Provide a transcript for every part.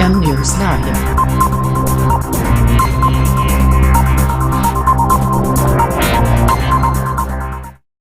M News Live।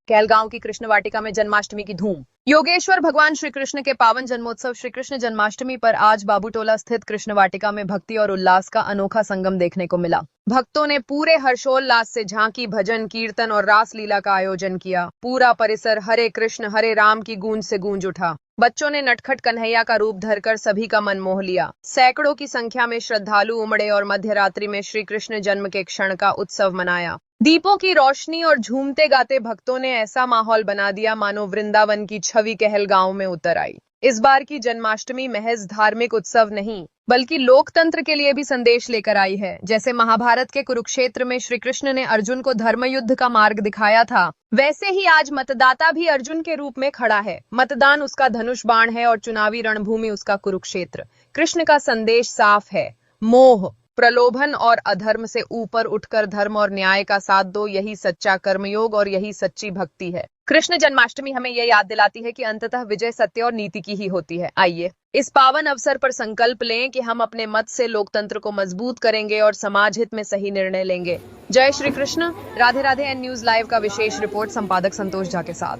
Kahalgaon की कृष्ण वाटिका में जन्माष्टमी की धूम। योगेश्वर भगवान श्री कृष्ण के पावन जन्मोत्सव श्री कृष्ण जन्माष्टमी पर आज बाबूटोला स्थित कृष्ण वाटिका में भक्ति और उल्लास का अनोखा संगम देखने को मिला। भक्तों ने पूरे हर्षोल्लास से झांकी, भजन, कीर्तन और रास लीला का आयोजन किया। पूरा परिसर हरे कृष्ण हरे राम की गूंज से गूंज उठा। बच्चों ने नटखट कन्हैया का रूप धरकर सभी का मन मोह लिया। सैकड़ों की संख्या में श्रद्धालु उमड़े और मध्यरात्रि में श्री कृष्ण जन्म के क्षण का उत्सव मनाया। दीपों की रोशनी और झूमते गाते भक्तों ने ऐसा माहौल बना दिया मानो वृंदावन की छवि कहलगांव में उतर आई। इस बार की जन्माष्टमी महज धार्मिक उत्सव नहीं, बल्कि लोकतंत्र के लिए भी संदेश लेकर आई है। जैसे महाभारत के कुरुक्षेत्र में श्री कृष्ण ने अर्जुन को धर्मयुद्ध का मार्ग दिखाया था, वैसे ही आज मतदाता भी अर्जुन के रूप में खड़ा है। मतदान उसका धनुष बाण है और चुनावी रणभूमि उसका कुरुक्षेत्र। कृष्ण का संदेश साफ है, मोह, प्रलोभन और अधर्म से ऊपर उठकर धर्म और न्याय का साथ दो, यही सच्चा कर्मयोग और यही सच्ची भक्ति है। कृष्ण जन्माष्टमी हमें यह याद दिलाती है कि अंततः विजय सत्य और नीति की ही होती है। आइए इस पावन अवसर पर संकल्प लें कि हम अपने मत से लोकतंत्र को मजबूत करेंगे और समाज हित में सही निर्णय लेंगे। जय Shri Krishna. Radhe Radhe. N news live का विशेष रिपोर्ट संपादक संतोष झा के साथ।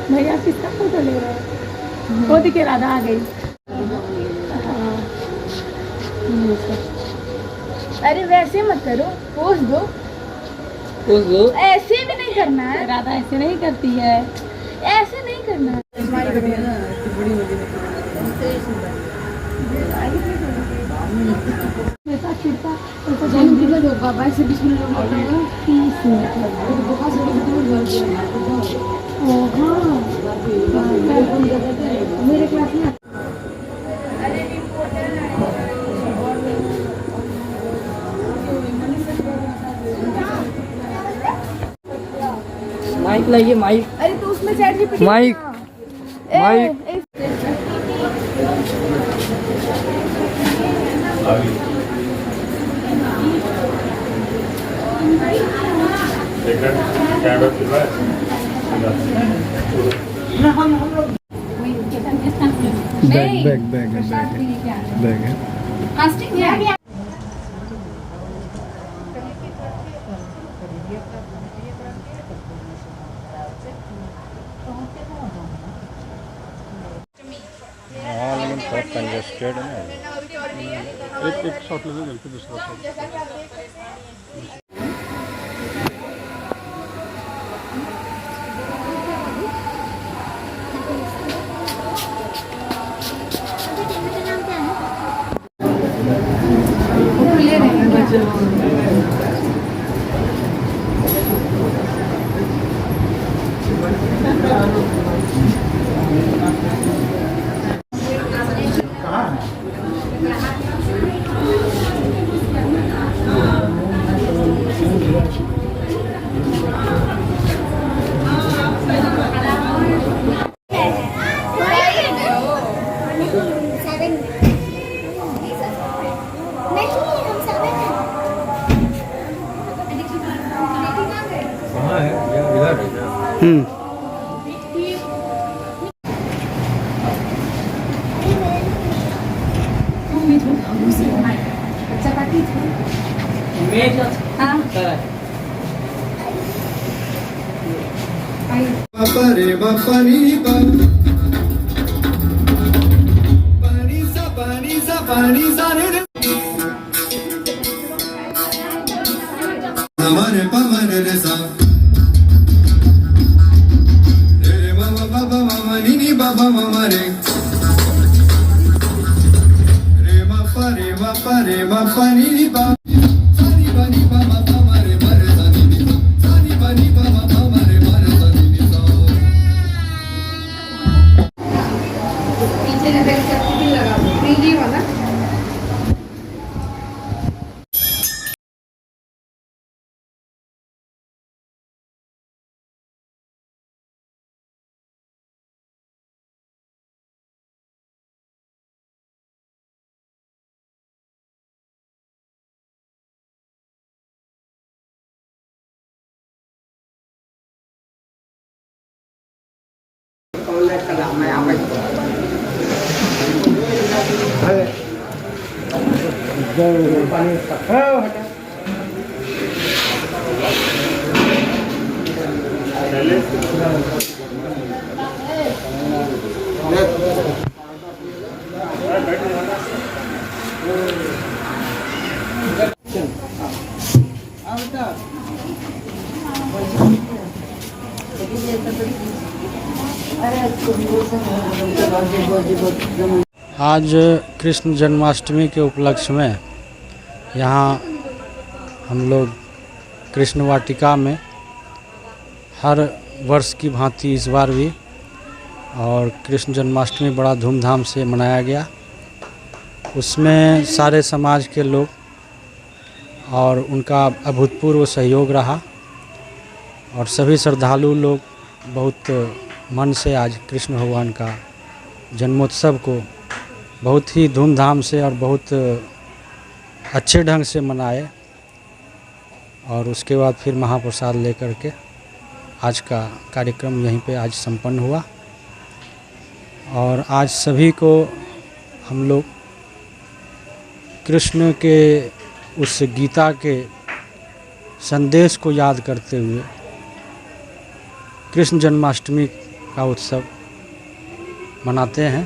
भैया किसका फोटो ले रहा है? वो दिखे राधा आ गई। अरे वैसे मत करो, पोज दो। पोज दो। ऐसे भी नहीं करना है। राधा ऐसे नहीं करती है, ऐसे नहीं करना है। मेरे क्लास में माइक लाइए, माइक। अरे तो उसमें ChatGPT mic mic bag है। हाँ लेकिन बहुत कंजेस्टेड है ना। एक शॉट ले लो, फिर दूसरा शॉट। रे बापा नी बा पानी सा रे हमारे पमर रे सा रे बाबा बाबा मामा नी बाबा मामा रे रे बापा नी बा सानी बनी बाबा मामा रे मरे सानी बनी बाबा मामा रे मरे पीछे लगा वाला आज कृष्ण जन्माष्टमी के उपलक्ष्य में यहाँ हम लोग कृष्ण वाटिका में हर वर्ष की भांति इस बार भी और कृष्ण जन्माष्टमी बड़ा धूमधाम से मनाया गया। उसमें सारे समाज के लोग और उनका अभूतपूर्व सहयोग रहा और सभी श्रद्धालु लोग बहुत मन से आज कृष्ण भगवान का जन्मोत्सव को बहुत ही धूमधाम से और बहुत अच्छे ढंग से मनाए और उसके बाद फिर महाप्रसाद लेकर के आज का कार्यक्रम यहीं पे आज संपन्न हुआ। और आज सभी को हम लोग कृष्ण के उस गीता के संदेश को याद करते हुए कृष्ण जन्माष्टमी का उत्सव मनाते हैं।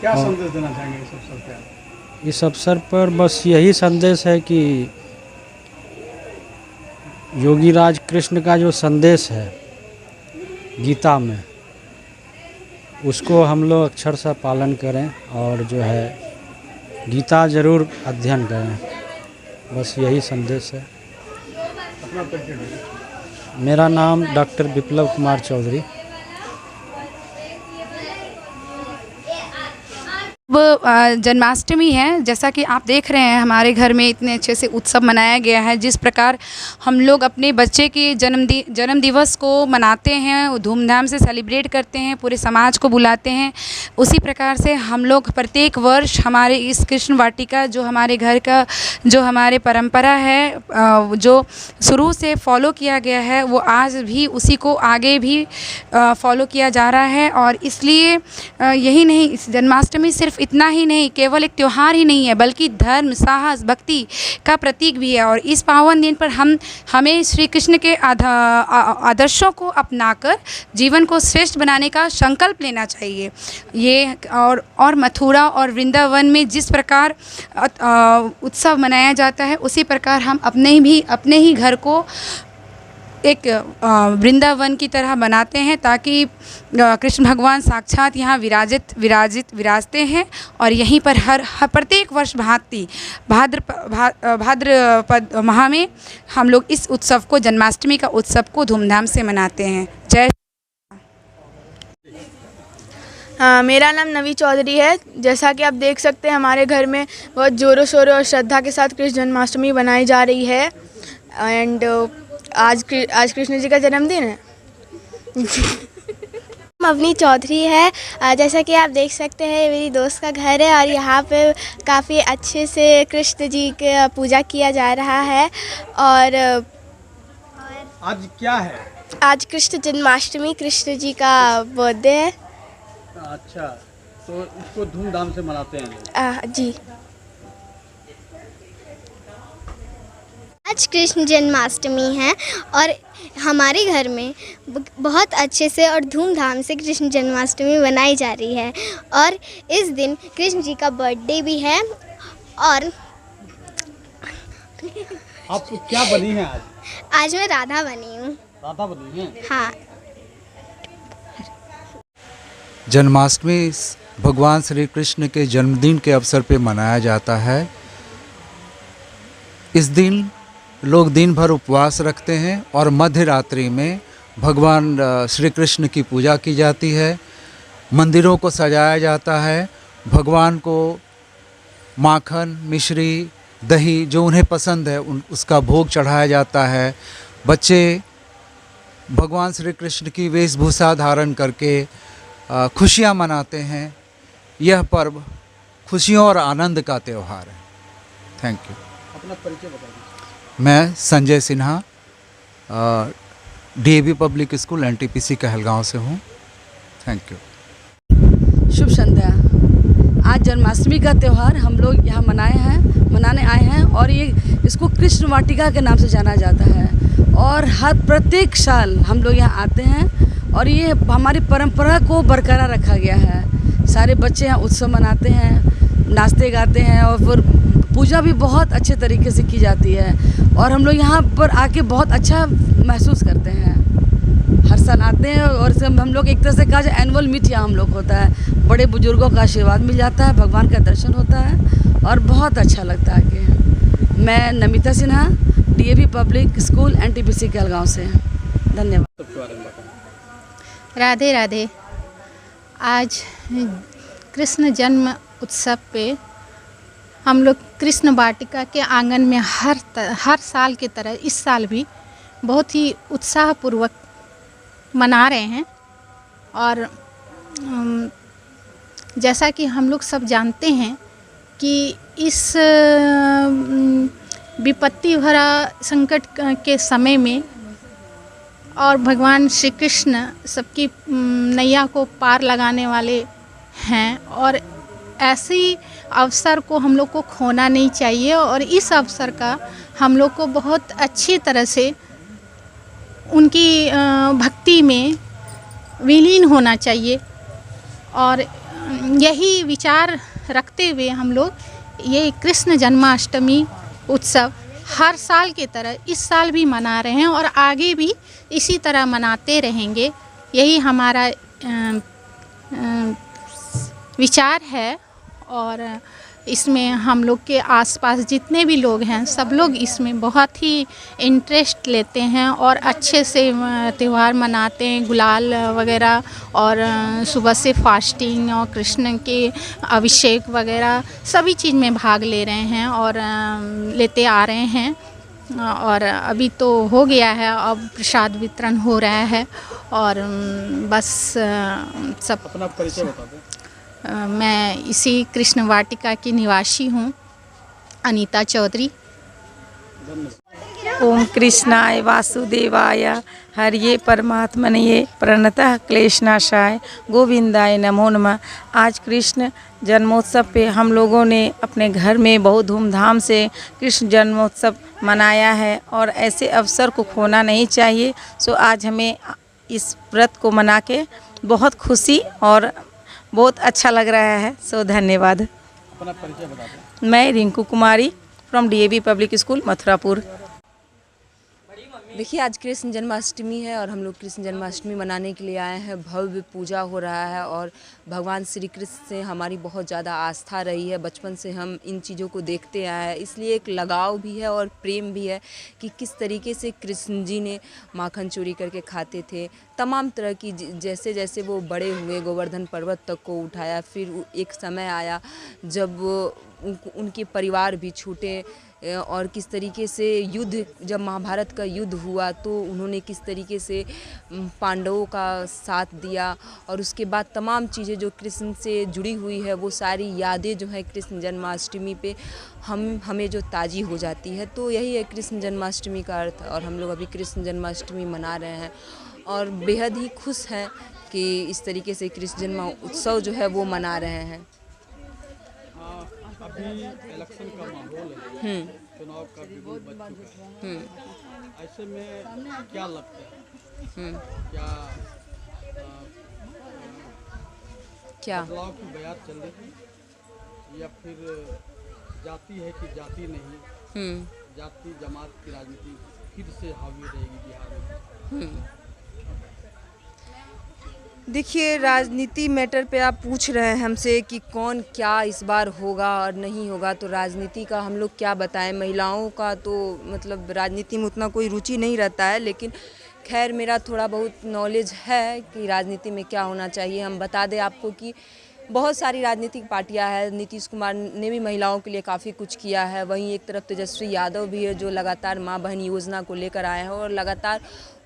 क्या संदेश देना चाहेंगे इस अवसर पे? इस अवसर पर बस यही संदेश है कि योगीराज कृष्ण का जो संदेश है गीता में उसको हम लोग अक्षर से पालन करें और जो है गीता जरूर अध्ययन करें, बस यही संदेश है। अपना परिचय दीजिए। मेरा नाम डॉक्टर विप्लव कुमार चौधरी। जन्माष्टमी है, जैसा कि आप देख रहे हैं हमारे घर में इतने अच्छे से उत्सव मनाया गया है। जिस प्रकार हम लोग अपने बच्चे के जन्म दिवस को मनाते हैं, धूमधाम से सेलिब्रेट करते हैं, पूरे समाज को बुलाते हैं, उसी प्रकार से हम लोग प्रत्येक वर्ष हमारे इस कृष्ण वाटिका जो हमारे घर का जो हमारे परंपरा है, जो शुरू से फॉलो किया गया है, वो आज भी उसी को आगे भी फॉलो किया जा रहा है। और इसलिए यही नहीं, इस जन्माष्टमी सिर्फ इतना ही नहीं, केवल एक त्यौहार ही नहीं है, बल्कि धर्म, साहस, भक्ति का प्रतीक भी है। और इस पावन दिन पर हमें श्री कृष्ण के आदर्शों को अपनाकर जीवन को श्रेष्ठ बनाने का संकल्प लेना चाहिए। ये और मथुरा और वृंदावन में जिस प्रकार उत्सव मनाया जाता है, उसी प्रकार हम अपने ही घर को एक वृंदावन की तरह बनाते हैं, ताकि कृष्ण भगवान साक्षात यहाँ विराजते हैं। और यहीं पर हर प्रत्येक वर्ष भाद्रपद माह में हम लोग इस उत्सव को, जन्माष्टमी का उत्सव को धूमधाम से मनाते हैं। जय। मेरा नाम नवी चौधरी है। जैसा कि आप देख सकते हैं हमारे घर में बहुत ज़ोरों शोरों और श्रद्धा के साथ कृष्ण जन्माष्टमी बनाई जा रही है। एंड आज कृष्ण जी का जन्मदिन है। मवनी चौधरी है। जैसा कि आप देख सकते हैं ये मेरी दोस्त का घर है और यहाँ पे काफ़ी अच्छे से कृष्ण जी की पूजा किया जा रहा है। और आज क्या है? आज कृष्ण जन्माष्टमी, कृष्ण जी का बर्थडे है। अच्छा, तो इसको धूमधाम से मनाते हैं? जी। आज कृष्ण जन्माष्टमी है और हमारे घर में बहुत अच्छे से और धूमधाम से कृष्ण जन्माष्टमी मनाई जा रही है। और इस दिन कृष्ण जी का बर्थडे भी है। और आप क्या बनी हैं आज? आज मैं राधा बनी हूँ। राधा बनी हैं? हाँ। जन्माष्टमी भगवान श्री कृष्ण के जन्मदिन के अवसर पर मनाया जाता है। इस दिन लोग दिन भर उपवास रखते हैं और मध्य रात्रि में भगवान श्री कृष्ण की पूजा की जाती है। मंदिरों को सजाया जाता है। भगवान को माखन, मिश्री, दही जो उन्हें पसंद है उसका भोग चढ़ाया जाता है। बच्चे भगवान श्री कृष्ण की वेशभूषा धारण करके खुशियाँ मनाते हैं। यह पर्व खुशियों और आनंद का त्यौहार है। Thank you. अपना परिचय बता दीजिए। मैं Sanjay Sinha, DAV public school NTPC Kahalgaon से हूँ। Thank you. शुभ संध्या। आज जन्माष्टमी का त्यौहार हम लोग यहाँ मनाने आए हैं और ये इसको कृष्ण वाटिका के नाम से जाना जाता है और हर प्रत्येक साल हम लोग यहाँ आते हैं और ये हमारी परंपरा को बरकरार रखा गया है। सारे बच्चे यहाँ उत्सव मनाते हैं, नाचते गाते हैं और फिर पूजा भी बहुत अच्छे तरीके से की जाती है और हम लोग यहाँ पर आके बहुत अच्छा महसूस करते हैं। हर साल आते हैं और हम लोग एक तरह से कहा जाए एनुअल मीट यहाँ हम लोग होता है। बड़े बुजुर्गों का आशीर्वाद मिल जाता है, भगवान का दर्शन होता है और बहुत अच्छा लगता है कि मैं Namita Sinha DAV public school NTPC Kahalgaon से। धन्यवाद। राधे राधे। आज कृष्ण जन्म उत्सव पे हम लोग कृष्ण वाटिका के आंगन में हर साल की तरह इस साल भी बहुत ही उत्साहपूर्वक मना रहे हैं और जैसा कि हम लोग सब जानते हैं कि इस विपत्ति भरा संकट के समय में और भगवान श्री कृष्ण सबकी नैया को पार लगाने वाले हैं और ऐसी अवसर को हम लोग को खोना नहीं चाहिए और इस अवसर का हम लोग को बहुत अच्छी तरह से उनकी भक्ति में विलीन होना चाहिए और यही विचार रखते हुए हम लोग ये कृष्ण जन्माष्टमी उत्सव हर साल की तरह इस साल भी मना रहे हैं और आगे भी इसी तरह मनाते रहेंगे। यही हमारा विचार है और इसमें हम लोग के आसपास जितने भी लोग हैं सब लोग इसमें बहुत ही इंटरेस्ट लेते हैं और अच्छे से त्यौहार मनाते हैं। गुलाल वगैरह और सुबह से फास्टिंग और कृष्ण के अभिषेक वगैरह सभी चीज़ में भाग ले रहे हैं और लेते आ रहे हैं और अभी तो हो गया है, अब प्रसाद वितरण हो रहा है और बस सब। अपना परिचय बता दें। मैं इसी कृष्ण वाटिका की निवासी हूँ, अनीता चौधरी। ओम कृष्णाय वासुदेवाय हरिये परमात्मने प्रणतः क्लेशनाशाय गोविंदाय नमो नमः। आज कृष्ण जन्मोत्सव पे हम लोगों ने अपने घर में बहुत धूमधाम से कृष्ण जन्मोत्सव मनाया है और ऐसे अवसर को खोना नहीं चाहिए। सो आज हमें इस व्रत को मना के बहुत खुशी और बहुत अच्छा लग रहा है। सो धन्यवाद। अपना परिचय बता दें। मैं Rinku Kumari from DAV public school Mathurapur. देखिए, आज कृष्ण जन्माष्टमी है और हम लोग कृष्ण जन्माष्टमी मनाने के लिए आए हैं। भव्य पूजा हो रहा है और भगवान श्री कृष्ण से हमारी बहुत ज़्यादा आस्था रही है। बचपन से हम इन चीज़ों को देखते आए हैं, इसलिए एक लगाव भी है और प्रेम भी है कि किस तरीके से कृष्ण जी ने माखन चोरी करके खाते थे। तमाम तरह की जैसे जैसे वो बड़े हुए, गोवर्धन पर्वत तक को उठाया। फिर एक समय आया जब उनके परिवार भी छूटे और किस तरीके से युद्ध, जब महाभारत का युद्ध हुआ तो उन्होंने किस तरीके से पांडवों का साथ दिया और उसके बाद तमाम चीज़ें जो कृष्ण से जुड़ी हुई है वो सारी यादें जो है कृष्ण जन्माष्टमी पे हमें जो ताज़ी हो जाती है। तो यही है कृष्ण जन्माष्टमी का अर्थ और हम लोग अभी कृष्ण जन्माष्टमी मना रहे हैं और बेहद ही खुश हैं कि इस तरीके से कृष्ण जन्म उत्सव जो है वो मना रहे हैं। अभी इलेक्शन का माहौल है, चुनाव का भी बच चुका है, ऐसे में क्या लगता है, क्या बदलाव की बयार चल रही है या फिर जाति है कि जाति नहीं, जाति जमात की राजनीति फिर से हावी रहेगी बिहार में? देखिए, राजनीति मैटर पे आप पूछ रहे हैं हमसे कि कौन क्या इस बार होगा और नहीं होगा, तो राजनीति का हम लोग क्या बताएं। महिलाओं का तो मतलब राजनीति में उतना कोई रुचि नहीं रहता है, लेकिन खैर मेरा थोड़ा बहुत नॉलेज है कि राजनीति में क्या होना चाहिए। हम बता दें आपको कि बहुत सारी राजनीतिक पार्टियां हैं। नीतीश कुमार ने भी महिलाओं के लिए काफ़ी कुछ किया है। वहीं एक तरफ तेजस्वी यादव भी है जो लगातार माँ बहन योजना को लेकर आए हैं और लगातार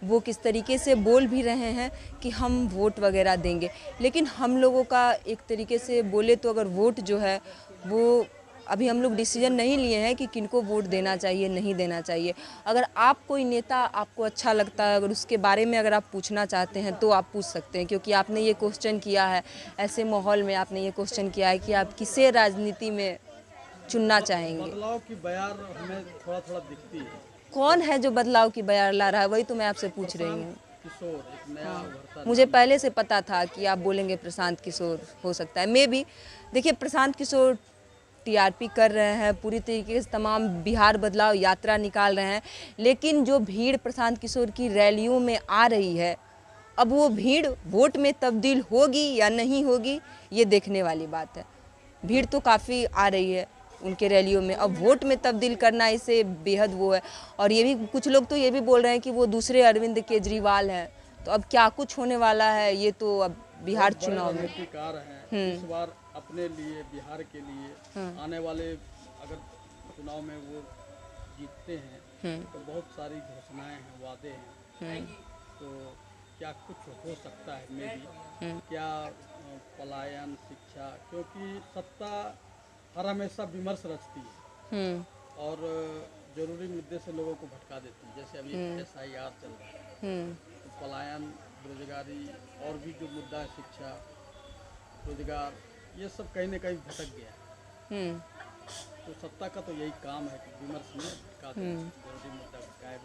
वो किस तरीके से बोल भी रहे हैं कि हम वोट वगैरह देंगे। लेकिन हम लोगों का एक तरीके से बोले तो अगर वोट जो है वो अभी हम लोग डिसीजन नहीं लिए हैं कि किनको वोट देना चाहिए नहीं देना चाहिए। अगर आप कोई नेता आपको अच्छा लगता है, अगर उसके बारे में अगर आप पूछना चाहते हैं तो आप पूछ सकते हैं, क्योंकि आपने ये क्वेश्चन किया है, ऐसे माहौल में आपने ये क्वेश्चन किया है कि आप किसे राजनीति में चुनना चाहेंगे। बदलाव की बयार हमें थोड़ा थोड़ा दिखती है। कौन है जो बदलाव की बयार ला रहा है, वही तो मैं आपसे पूछ रही हूँ। किशोर एक नया उभरता मुझे पहले से पता था कि आप बोलेंगे प्रशांत किशोर हो सकता है, मे भी। देखिए, प्रशांत किशोर टीआरपी कर रहे हैं, पूरी तरीके से तमाम बिहार बदलाव यात्रा निकाल रहे हैं, लेकिन जो भीड़ प्रशांत किशोर की रैलियों में आ रही है, अब वो भीड़ वोट में तब्दील होगी या नहीं होगी, ये देखने वाली बात है। भीड़ तो काफ़ी आ रही है उनके रैलियों में, अब वोट में तब्दील करना इसे बेहद वो है। और ये भी कुछ लोग तो ये भी बोल रहे हैं कि वो दूसरे अरविंद केजरीवाल हैं, तो अब क्या कुछ होने वाला है ये तो अब बिहार चुनाव में। इस बार अपने लिए, बिहार के लिए आने वाले अगर चुनाव में वो जीतते हैं तो बहुत सारी घोषणाएं हैं, वादे हैं, तो क्या कुछ हो सकता है मे भी। क्या पलायन, शिक्षा, क्योंकि सत्ता हर हमेशा विमर्श रचती है और जरूरी मुद्दे से लोगों को भटका देती है। जैसे अभी SIR चल रहा है, तो पलायन, बेरोजगारी और भी जो मुद्दा है, शिक्षा, रोजगार, ये सब कहीं ना कहीं भटक गया है। तो सत्ता का तो यही काम है कि विमर्श में भटका दे, जरूरी मुद्दा भटकाए।